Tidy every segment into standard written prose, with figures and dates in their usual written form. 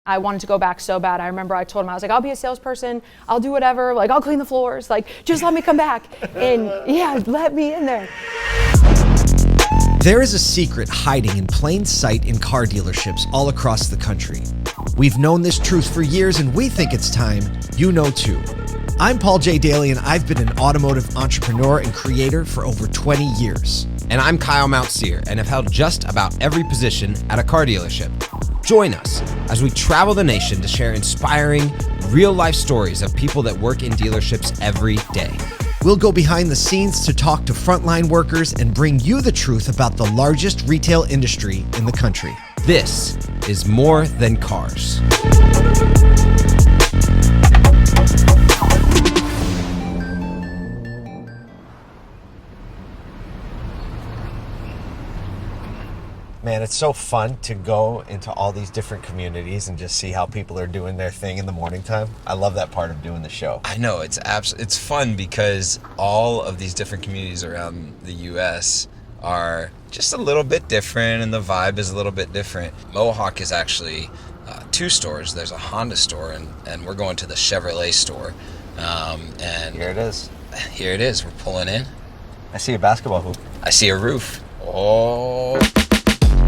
I wanted to go back so bad. I remember I told him, I was like, I'll be a salesperson, I'll do whatever, like I'll clean the floors, like just let me come back. And yeah, let me in there. There is a secret hiding in plain sight in car dealerships all across the country. We've known this truth for years and we think it's time you know too. I'm Paul J. Daly and I've been an automotive entrepreneur and creator for over 20 years. And I'm Kyle Mountsier and have held just about every position at a car dealership. Join us as we travel the nation to share inspiring, real-life stories of people that work in dealerships every day. We'll go behind the scenes to talk to frontline workers and bring you the truth about the largest retail industry in the country. This is More Than Cars. Man, it's so fun to go into all these different communities and just see how people are doing their thing in the morning time. I love that part of doing the show. I know, it's fun because all of these different communities around the U.S. are just a little bit different and the vibe is a little bit different. Mohawk is actually two stores. There's a Honda store and we're going to the Chevrolet store. And here it is. Here it is. We're pulling in. I see a basketball hoop. I see a roof. Oh.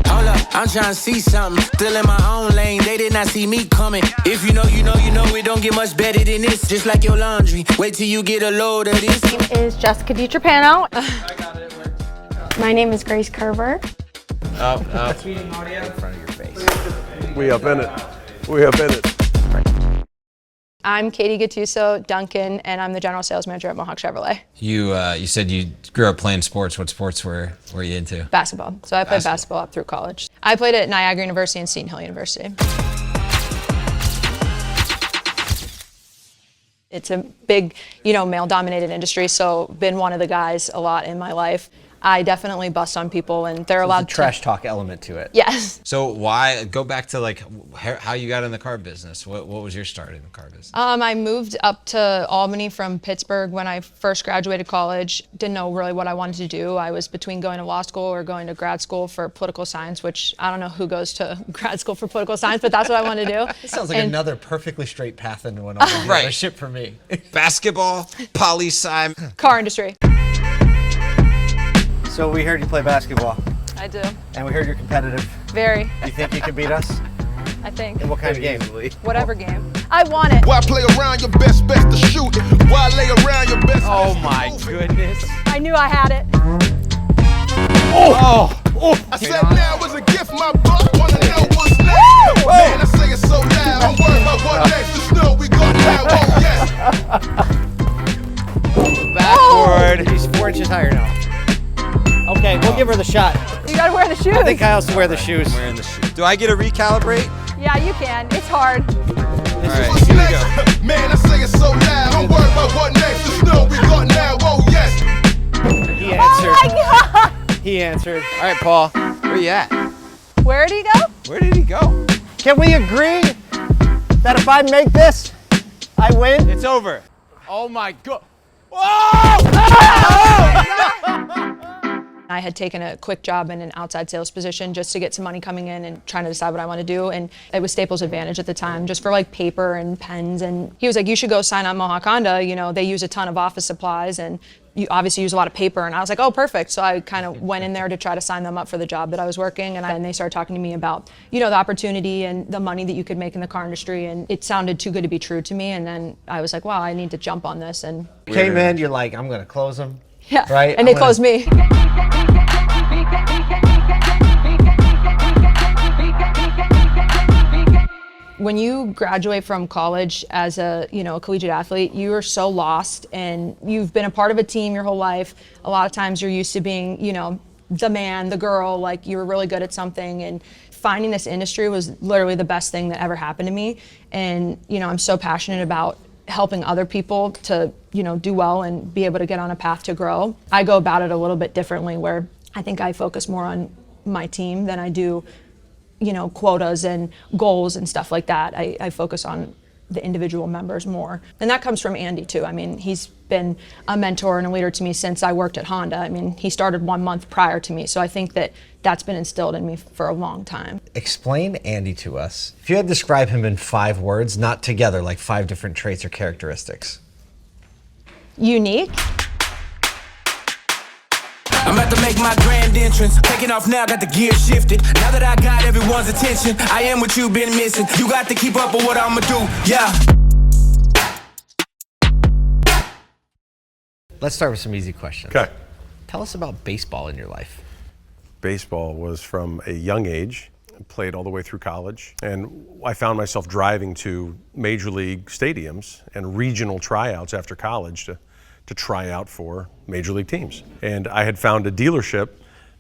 Hold up, I'm trying to see something. Still in my own lane, they did not see me coming. If you know, you know, you know, it don't get much better than this. Just like your laundry, wait till you get a load of this. My name is Jessica DiTrapano. I got it, it worked. My name is Grace Kerber. Tweeting audio In front of your face. We up in it. We up in it. I'm Katie Gattuso Duncan, and I'm the general sales manager at Mohawk Chevrolet. You said you grew up playing sports. What sports were you into? Basketball. So I played basketball up through college. I played at Niagara University and Seton Hill University. It's a big, male-dominated industry, so been one of the guys a lot in my life. I definitely bust on people, and they're allowed to. Trash talk element to it. Yes. So why go back to how you got in the car business? What was your start in the car business? I moved up to Albany from Pittsburgh when I first graduated college. Didn't know really what I wanted to do. I was between going to law school or going to grad school for political science, which I don't know who goes to grad school for political science, but that's what I wanted to do. This sounds like another perfectly straight path into an automotive ship for me. Basketball, poli-sci, Car industry. So we heard you play basketball, I do. and we heard you're competitive. Very. You think you can beat us? I think. In what kind of game? Whatever game. I want it. Why play around your best to shoot? Why lay around your best? Oh my goodness. I knew I had it. I said now was a gift, my buck. Wanna know what's next? Man, I say it so loud. I'm worried about what next. Just know we got now. Oh yes. Backward. He's 4 inches higher now. Okay, we'll give her the shot. You gotta wear the shoes. I think I also wear the shoes. I'm wearing the shoes. Do I get to recalibrate? Yeah, you can. It's hard. All right, What's here we next? go. Man, I say it so loud. I'm worried about what next. Just know we got now. Oh yes. He answered. Oh my God! He answered. All right, Paul, where you at? Where did he go? Where did he go? Can we agree that if I make this, I win? It's over. Oh my God. I had taken a quick job in an outside sales position just to get some money coming in and trying to decide what I want to do. And it was Staples Advantage at the time, just for like paper and pens. And he was like, you should go sign up Mohawk Honda. They use a ton of office supplies and you obviously use a lot of paper. And I was like, oh, perfect. So I kind of went in there to try to sign them up for the job that I was working. And they started talking to me about, the opportunity and the money that you could make in the car industry. And it sounded too good to be true to me. And then I was like, wow, I need to jump on this. And Came in, you're like, I'm going to close them. yeah, Right? and they closed me. When you graduate from college as a collegiate athlete, you are so lost and you've been a part of a team your whole life. A lot of times you're used to being, the man, the girl, like you were really good at something, and finding this industry was literally the best thing that ever happened to me. And, I'm so passionate about helping other people to, do well and be able to get on a path to grow. I go about it a little bit differently where I think I focus more on my team than I do quotas and goals and stuff like that. I focus on the individual members more. And that comes from Andy too. I mean, he's been a mentor and a leader to me since I worked at Honda. I mean, he started 1 month prior to me. So I think that that's been instilled in me for a long time. Explain Andy to us. If you had to describe him in 5 words, not together, like 5 different traits or characteristics. Unique. I'm about to make my grand entrance. Taking off now, got the gear shifted. Now that I got everyone's attention, I am what you've been missing. You got to keep up with what I'ma do, yeah. Let's start with some easy questions. Okay. Tell us about baseball in your life. Baseball was from a young age, played all the way through college, and I found myself driving to major league stadiums and regional tryouts after college to try out for major league teams. And I had found a dealership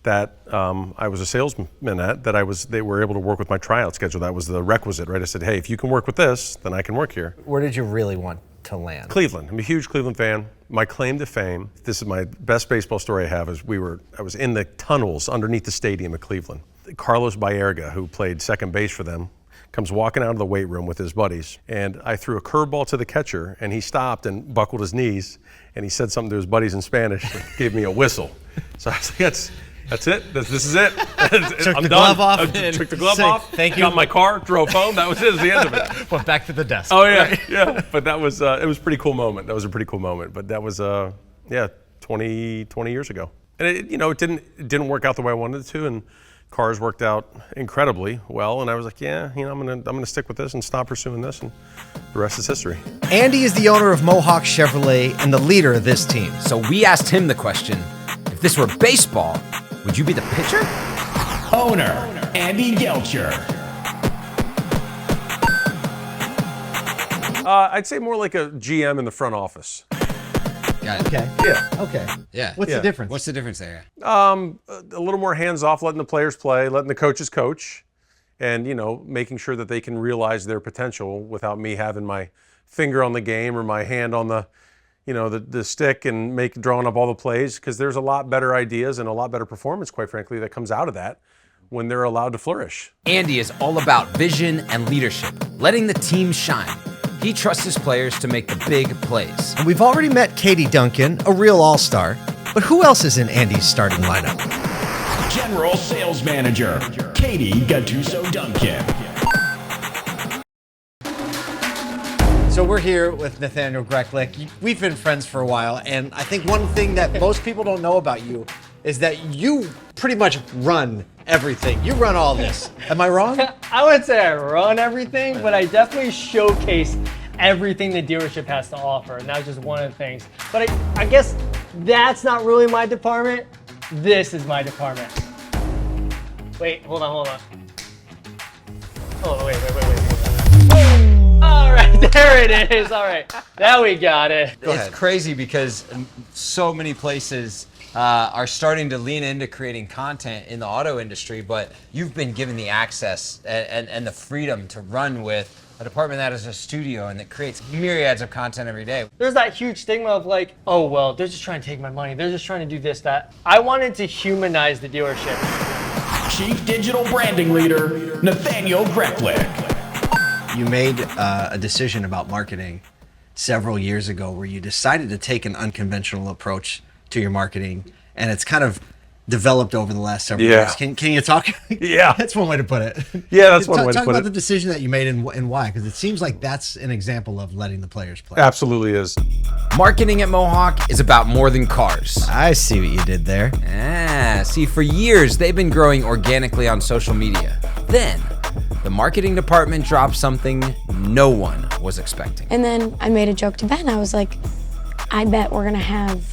that I was a salesman at, they were able to work with my tryout schedule. That was the requisite, right? I said, hey, if you can work with this, then I can work here. Where did you really want to land? Cleveland. I'm a huge Cleveland fan. My claim to fame, this is my best baseball story I have, is I was in the tunnels underneath the stadium at Cleveland. Carlos Baerga, who played second base for them, comes walking out of the weight room with his buddies, and I threw a curveball to the catcher, and he stopped and buckled his knees, and he said something to his buddies in Spanish, and gave me a whistle. So I was like, that's it. This is it. I'm done. Glove off. I took the glove off. Thank you. Got in my car, drove home. That was it. That's the end of it. Went back to the desk. Oh yeah, yeah. But that was it was a pretty cool moment. That was a pretty cool moment. But that was 20 years ago, and it didn't work out the way I wanted it to, and cars worked out incredibly well, and I was like, I'm gonna stick with this and stop pursuing this, and the rest is history. Andy is the owner of Mohawk Chevrolet and the leader of this team. So we asked him the question, if this were baseball, would you be the pitcher? Owner, Andy Gelcher. I'd say more like a GM in the front office. Got it. Okay. Yeah. Okay. Yeah. What's the difference? What's the difference there? A little more hands-off, letting the players play, letting the coaches coach, and making sure that they can realize their potential without me having my finger on the game or my hand on the stick and drawing up all the plays, because there's a lot better ideas and a lot better performance, quite frankly, that comes out of that when they're allowed to flourish. Andy is all about vision and leadership, letting the team shine. He trusts his players to make the big plays. And we've already met Katie Duncan, a real all-star. But who else is in Andy's starting lineup? General Sales Manager, Katie Gattuso-Duncan. So we're here with Nathaniel Greklich. We've been friends for a while, and I think one thing that most people don't know about you is that you pretty much run everything. You run all this. Am I wrong? I wouldn't say I run everything, but I definitely showcase everything the dealership has to offer, and that's just one of the things. But I guess that's not really my department. This is my department. Wait, hold on. Oh, wait. All right, there it is. All right, now we got it. It's crazy because so many places are starting to lean into creating content in the auto industry, but you've been given the access and the freedom to run with a department that is a studio and that creates myriads of content every day. There's that huge stigma of like, oh, well, they're just trying to take my money. They're just trying to do this, that. I wanted to humanize the dealership. Chief Digital Branding Leader, Nathaniel Greklich. You made a decision about marketing several years ago where you decided to take an unconventional approach to your marketing, and it's kind of developed over the last several years. Can you talk? Yeah. That's one way to put it. Yeah, that's one way to put it. Talk about the decision that you made and why, because it seems like that's an example of letting the players play. Absolutely is. Marketing at Mohawk is about more than cars. I see what you did there. See, for years, they've been growing organically on social media. Then, the marketing department dropped something no one was expecting. And then I made a joke to Ben. I was like, I bet we're gonna have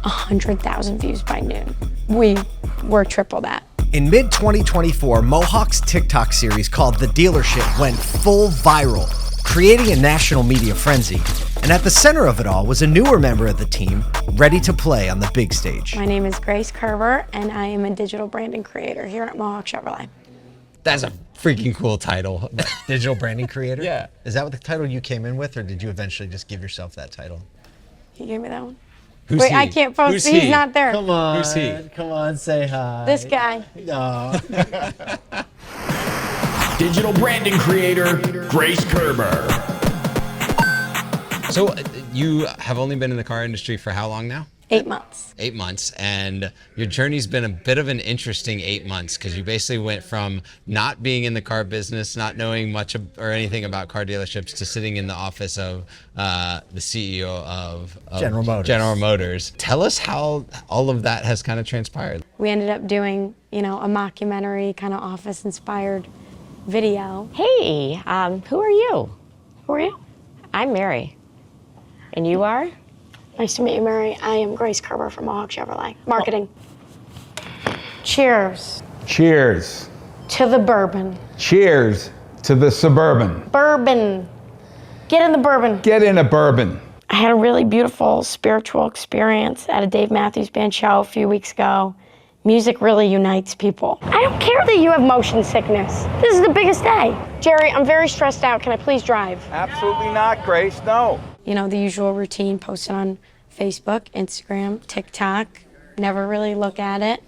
100,000 views by noon. We were triple that. In mid-2024, Mohawk's TikTok series called The Dealership went full viral, creating a national media frenzy. And at the center of it all was a newer member of the team, ready to play on the big stage. My name is Grace Kerber, and I am a digital branding creator here at Mohawk Chevrolet. That's a freaking cool title. Digital branding creator? Yeah. Is that what the title you came in with, or did you eventually just give yourself that title? You gave me that one? Who's Wait, he? I can't post. Who's He's he? not there. Come on. Who's he? Come on, say hi. This guy. No. Digital Branding Creator, Grace Kerber. So you have only been in the car industry for how long now? 8 months. 8 months, and your journey's been a bit of an interesting 8 months because you basically went from not being in the car business, not knowing much or anything about car dealerships, to sitting in the office of the CEO of General Motors. Tell us how all of that has kind of transpired. We ended up doing, a mockumentary kind of office-inspired video. Hey, who are you? Who are you? I'm Mary. And you are? Nice to meet you, Mary. I am Grace Kerber from Mohawk Chevrolet. Marketing. Cheers Cheers. to the bourbon. Cheers to the Suburban. Bourbon. Get in the bourbon. Get in a bourbon. I had a really beautiful spiritual experience at a Dave Matthews Band show a few weeks ago. Music really unites people. I don't care that you have motion sickness. This is the biggest day. Jerry, I'm very stressed out. Can I please drive? Absolutely not, Grace, no. The usual routine, posted on Facebook, Instagram, TikTok. Never really look at it.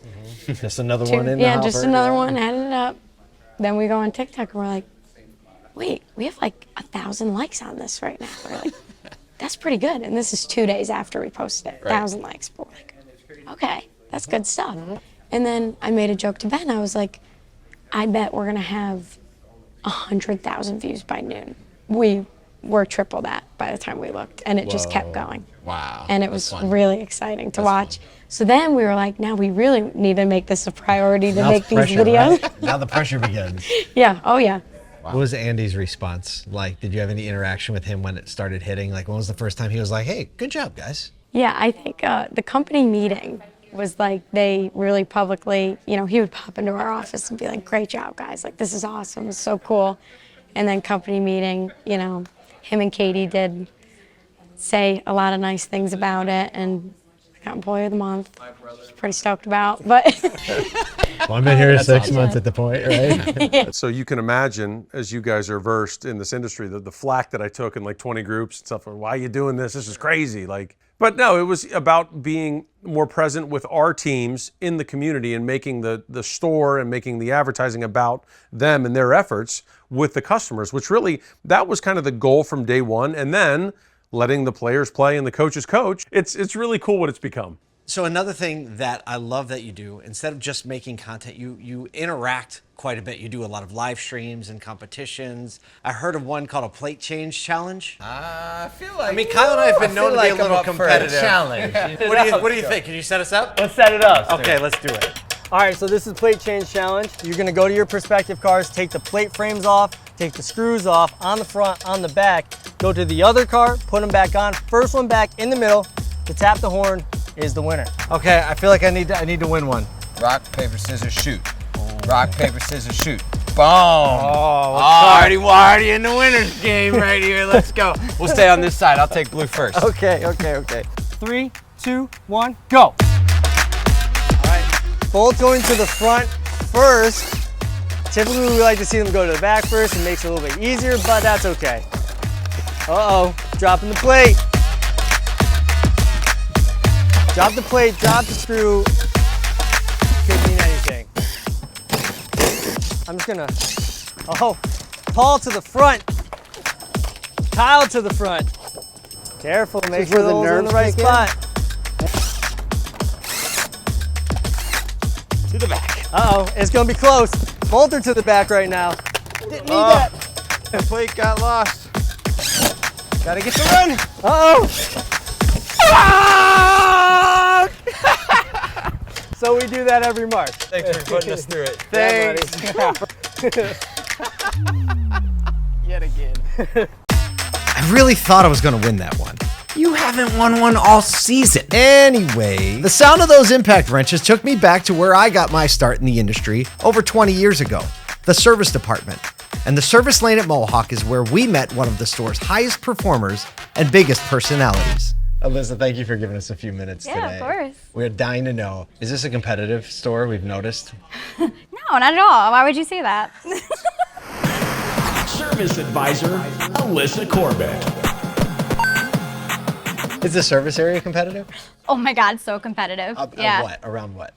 Just another one in the Yeah, hopper. just another one, added it up. Then we go on TikTok and we're like, wait, we have like 1,000 likes on this right now. We're like, that's pretty good. And this is 2 days after we posted it, 1,000 likes. But we're like, okay, that's good stuff. And then I made a joke to Ben. I was like, I bet we're gonna have 100,000 views by noon. We were triple that by the time we looked, and it just kept going. Wow. And it was really exciting to watch. So then we were like, now we really need to make this a priority to make these videos. Right? Now the pressure begins. Yeah, oh yeah. What was Andy's response like? Did you have any interaction with him when it started hitting? Like, when was the first time he was like, hey, good job, guys? Yeah, I think the company meeting was like, they really publicly, he would pop into our office and be like, great job, guys. Like, this is awesome, it's so cool. And then company meeting, him and Katie did say a lot of nice things about it, and I got Employee of the Month, which I was pretty stoked about. But Well, I've been here 6 months at the point, right? yeah. So you can imagine, as you guys are versed in this industry, the flack that I took in like 20 groups and stuff. Why are you doing this? This is crazy. But no, it was about being more present with our teams in the community and making the store and making the advertising about them and their efforts with the customers, which really, that was kind of the goal from day one. And then letting the players play and the coaches coach. It's really cool what it's become. So another thing that I love that you do, instead of just making content, you interact quite a bit. You do a lot of live streams and competitions. I heard of one called a plate change challenge. I feel like. I mean, Kyle and I have been known to be a little competitive. challenge. What do you think? Can you set us up? Let's set it up. Okay, let's do it. All right, so this is plate change challenge. You're gonna go to your prospective cars, take the plate frames off, take the screws off on the front, on the back, go to the other car, put them back on. First one back in the middle to tap the horn is the winner. Okay, I feel like I need to win one. Rock, paper, scissors, shoot. Rock, paper, scissors, shoot. Boom! Already in the winner's game right here. Let's go. We'll stay on this side. I'll take blue first. Okay. 3, 2, 1, go. All right, both going to the front first. Typically, we like to see them go to the back first. It makes it a little bit easier, but that's okay. Uh-oh, dropping the plate. Drop the plate, drop the screw. Could mean anything. I'm just gonna, Paul to the front. Kyle to the front. Careful, make sure the holes are in the right spot. To the back. Uh-oh, it's gonna be close. Both are to the back right now. Didn't need that. The plate got lost. Gotta get the run. Uh-oh. So we do that every March. Thanks for putting us through it. Thanks. Yet again. I really thought I was going to win that one. You haven't won one all season. Anyway, the sound of those impact wrenches took me back to where I got my start in the industry over 20 years ago, the service department. And the service lane at Mohawk is where we met one of the store's highest performers and biggest personalities. Alyssa, thank you for giving us a few minutes today. Yeah, of course. We're dying to know, is this a competitive store we've noticed? No, not at all. Why would you say that? Service advisor, Alyssa Corbett. Is the service area competitive? Oh my God, so competitive. Yeah. What? Around what?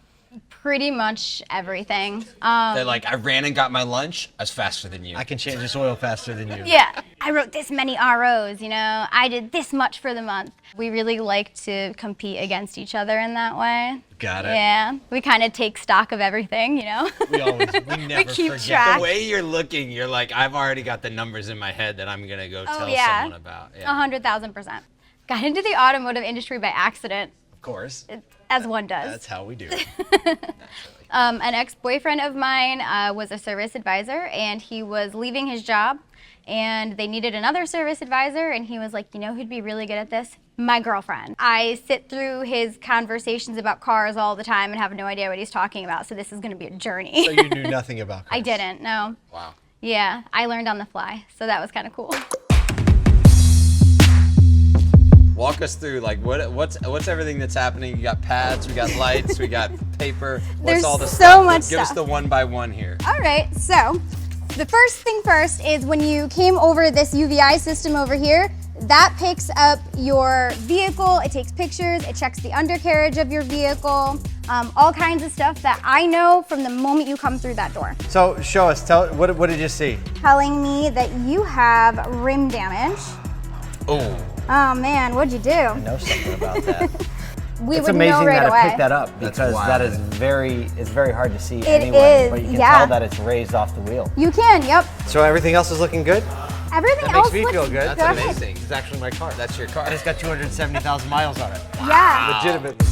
Pretty much everything. They're like, I ran and got my lunch. I was faster than you. I can change this oil faster than you. Yeah, I wrote this many ROs, you know, I did this much for the month. We really like to compete against each other in that way. Got it. Yeah, we kind of take stock of everything, you know. We never keep forget. track. The way you're looking, you're like, I've already got the numbers in my head that I'm gonna go tell someone about. Yeah. 100,000%. Got into the automotive industry by accident, Of course. as one does. That's how we do it. An ex-boyfriend of mine was a service advisor, and he was leaving his job, and they needed another service advisor, and he was like, you know who'd be really good at this? My girlfriend. I sit through his conversations about cars all the time and have no idea what he's talking about, so this is gonna be a journey. So you knew nothing about cars? I didn't, no. Wow. Yeah, I learned on the fly, so that was kind of cool. Walk us through, like, what's everything that's happening? You got pads, we got lights, we got paper. What's There's all the so stuff? much Give us stuff. the one by one here. All right, so the first thing first is when you came over this UVI system over here, that picks up your vehicle, it takes pictures, it checks the undercarriage of your vehicle, all kinds of stuff that I know from the moment you come through that door. So show us, what did you see? Telling me that you have rim damage. Oh. Oh man, what'd you do? I know something about that. We It's would amazing know right that away. it picked that up That's because wild. that is it's very hard to see It anyway, is, but you can yeah. tell that it's raised off the wheel. You can, yep. So everything else is looking good? Everything That else makes me looks feel good. That's good. amazing. It's actually my car. That's your car. And it's got 270,000 miles on it. Yeah. Legitimately.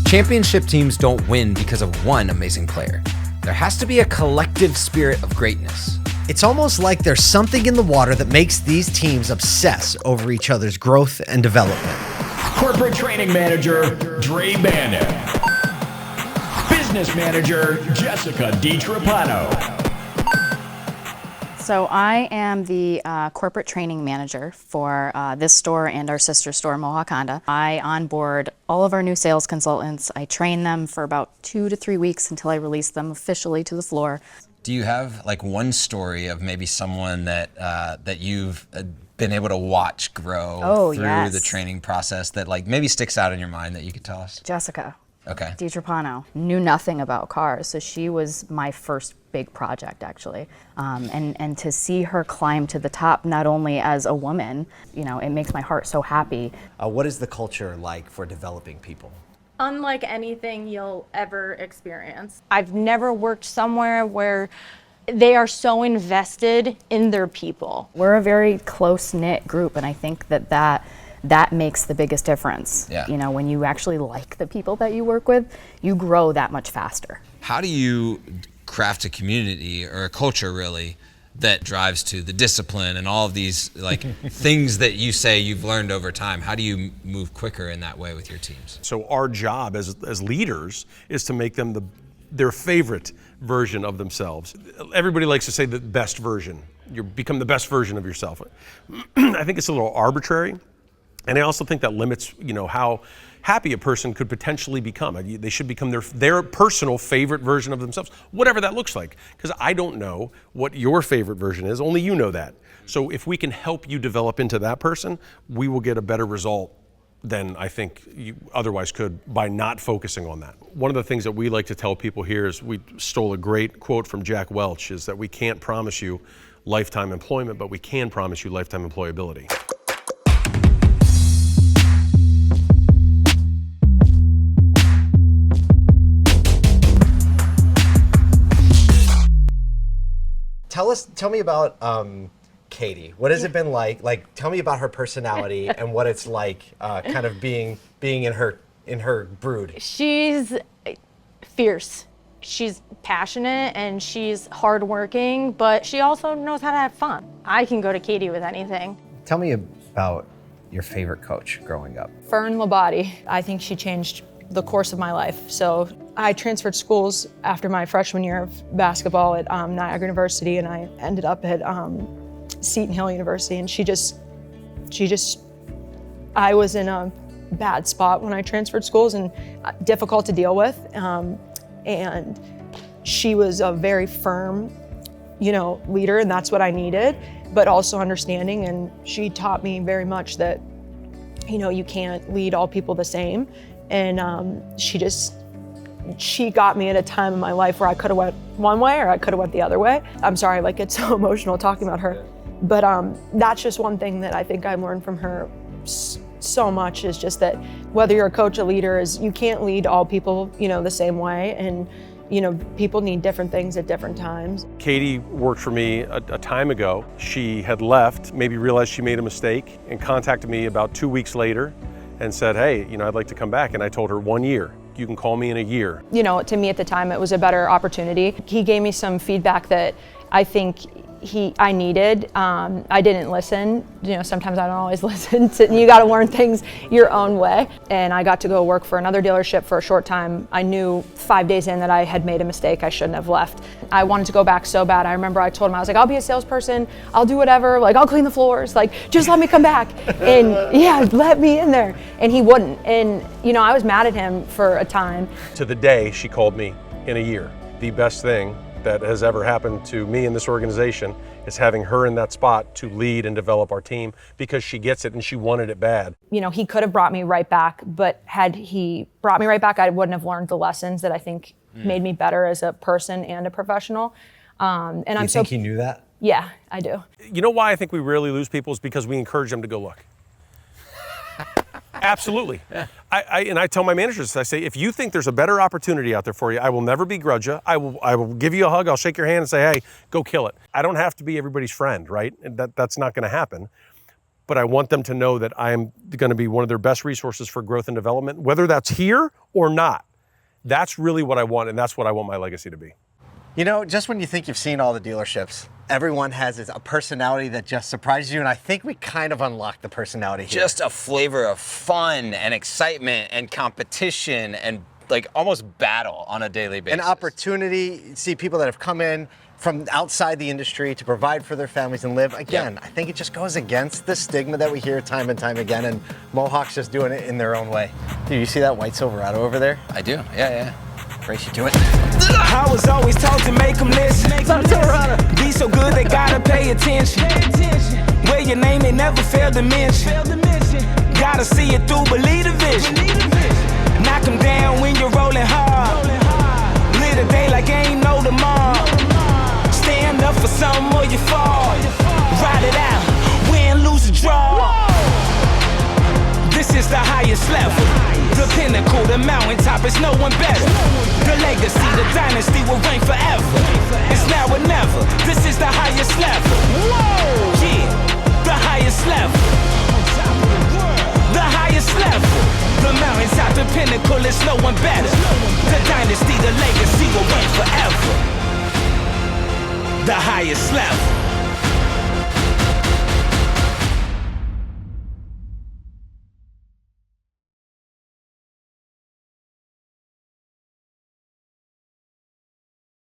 Championship teams don't win because of one amazing player. There has to be a collective spirit of greatness. It's almost like there's something in the water that makes these teams obsess over each other's growth and development. Corporate Training Manager, Dre Bannon. Business Manager, Jessica DiTrapano. So I am the corporate training manager for this store and our sister store, Mohawk Honda. I onboard all of our new sales consultants. I train them for about 2 to 3 weeks until I release them officially to the floor. Do you have like one story of maybe someone that that you've been able to watch grow through yes. the training process that like maybe sticks out in your mind that you could tell us? Jessica Okay. DiTrapano knew nothing about cars, so she was my first big project actually. And to see her climb to the top, not only as a woman, you know, it makes my heart so happy. What is the culture like for developing people? Unlike anything you'll ever experience. I've never worked somewhere where they are so invested in their people. We're a very close-knit group, and I think that makes the biggest difference. Yeah. You know, when you actually like the people that you work with, you grow that much faster. How do you craft a community or a culture really that drives to the discipline and all of these like things that you say you've learned over time? How do you move quicker in that way with your teams? So our job as leaders is to make them their favorite version of themselves. Everybody likes to say the best version. You become the best version of yourself. I think it's a little arbitrary. And I also think that limits, you know, how happy a person could potentially become. They should become their personal favorite version of themselves, whatever that looks like. Because I don't know what your favorite version is, only you know that. So if we can help you develop into that person, we will get a better result than I think you otherwise could by not focusing on that. One of the things that we like to tell people here is we stole a great quote from Jack Welch, is that we can't promise you lifetime employment, but we can promise you lifetime employability. Tell me about Katie. What has it been like? Like, tell me about her personality and what it's like, kind of being in her brood. She's fierce. She's passionate and she's hardworking, but she also knows how to have fun. I can go to Katie with anything. Tell me about your favorite coach growing up. Fern Labate. I think she changed the course of my life. So I transferred schools after my freshman year of basketball at Niagara University, and I ended up at Seton Hill University, and I was in a bad spot when I transferred schools and difficult to deal with. And she was a very firm, you know, leader, and that's what I needed, but also understanding. And she taught me very much that, you know, you can't lead all people the same. And she just she got me at a time in my life where I could have went one way or I could have went the other way. I'm sorry, like it's so emotional talking about her. But that's just one thing that I think I learned from her so much, is just that whether you're a coach, a leader, is you can't lead all people, the same way. And, people need different things at different times. Katie worked for me a time ago. She had left, maybe realized she made a mistake, and contacted me about 2 weeks later and said, hey, I'd like to come back. And I told her 1 year. You can call me in a year. To me at the time, it was a better opportunity. He gave me some feedback that I think I needed. I didn't listen. Sometimes I don't always listen. You got to learn things your own way. And I got to go work for another dealership for a short time. I knew 5 days in that I had made a mistake. I shouldn't have left. I wanted to go back so bad. I remember I told him, I was like, I'll be a salesperson. I'll do whatever. Like, I'll clean the floors. Like, just let me come back. And yeah, let me in there. And he wouldn't. And, I was mad at him for a time. To the day she called me in a year. The best thing that has ever happened to me in this organization is having her in that spot to lead and develop our team, because she gets it and she wanted it bad. He could have brought me right back, but had he brought me right back, I wouldn't have learned the lessons that I think made me better as a person and a professional. And you think he knew that? Yeah, I do. You know why I think we rarely lose people is because we encourage them to go look. Absolutely. I tell my managers, I say, if you think there's a better opportunity out there for you, I will never begrudge you. I will give you a hug. I'll shake your hand and say, hey, go kill it. I don't have to be everybody's friend, right? That's not going to happen. But I want them to know that I'm going to be one of their best resources for growth and development, whether that's here or not. That's really what I want, and that's what I want my legacy to be. Just when you think you've seen all the dealerships, everyone has a personality that just surprises you, and I think we kind of unlocked the personality here. Just a flavor of fun and excitement and competition and like almost battle on a daily basis. An opportunity, see people that have come in from outside the industry to provide for their families and live. Again, I think it just goes against the stigma that we hear time and time again, and Mohawk's just doing it in their own way. Dude, you see that white Silverado over there? I do, yeah. Grace, you do it. I was always taught to make them listen. Be so good they gotta pay attention. Where your name they never failed to mention. Gotta see it through, believe the vision. Knock them down when you're rolling hard. Live the day like ain't no tomorrow. Stand up for something or you fall. Ride it out, win, lose, or draw. This is the highest level. The pinnacle, the mountaintop, is no one better. The legacy, the dynasty will reign forever. It's now or never. This is the highest level. Whoa! Yeah, the highest level. The highest level. The mountaintop, the pinnacle, is no one better. The dynasty, the legacy will reign forever. The highest level.